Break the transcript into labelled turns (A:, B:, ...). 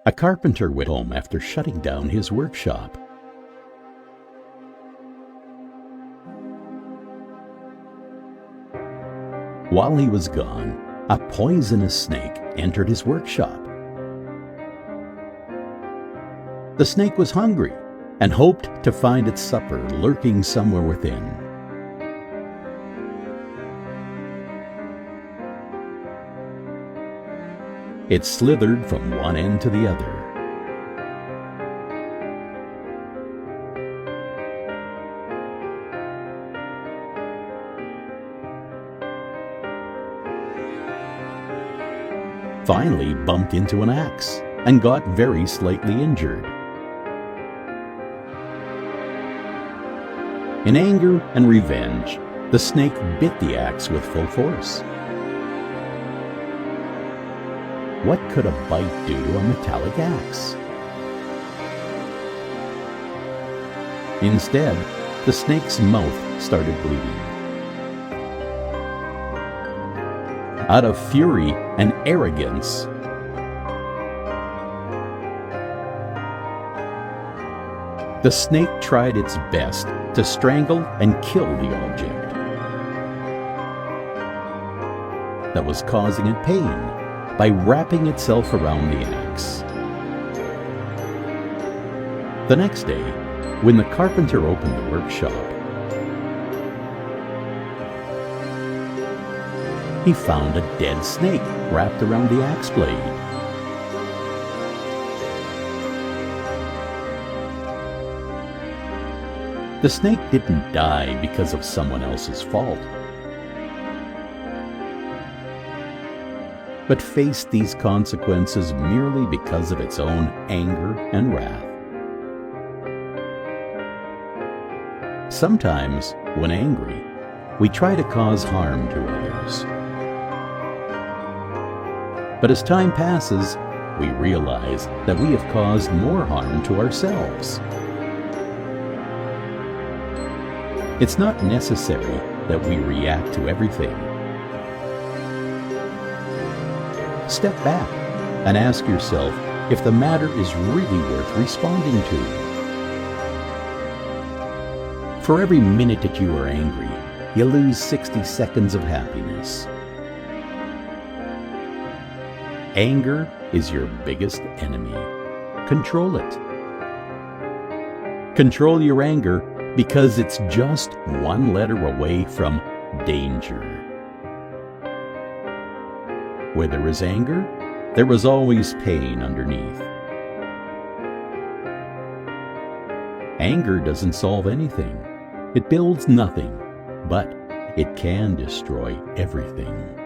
A: A carpenter went home after shutting down his workshop. While he was gone, a poisonous snake entered his workshop. The snake was hungry and hoped to find its supper lurking somewhere within. It slithered from one end to the other. Finally bumped into an axe and got very slightly injured. In anger and revenge, the snake bit the axe with full force. What could a bite do to a metallic axe? Instead, the snake's mouth started bleeding. Out of fury and arrogance, the snake tried its best to strangle and kill the object that was causing it pain by wrapping itself around the axe. The next day, when the carpenter opened the workshop, he found a dead snake wrapped around the axe blade. The snake didn't die because of someone else's fault, but faced these consequences merely because of its own anger and wrath. Sometimes, when angry, we try to cause harm to others. But as time passes, we realize that we have caused more harm to ourselves. It's not necessary that we react to everything. Step back and ask yourself if the matter is really worth responding to. For every minute that you are angry, you lose 60 seconds of happiness. Anger is your biggest enemy. Control it. Control your anger because it's just one letter away from danger. Where there is anger, there is always pain underneath. Anger doesn't solve anything. It builds nothing, but it can destroy everything.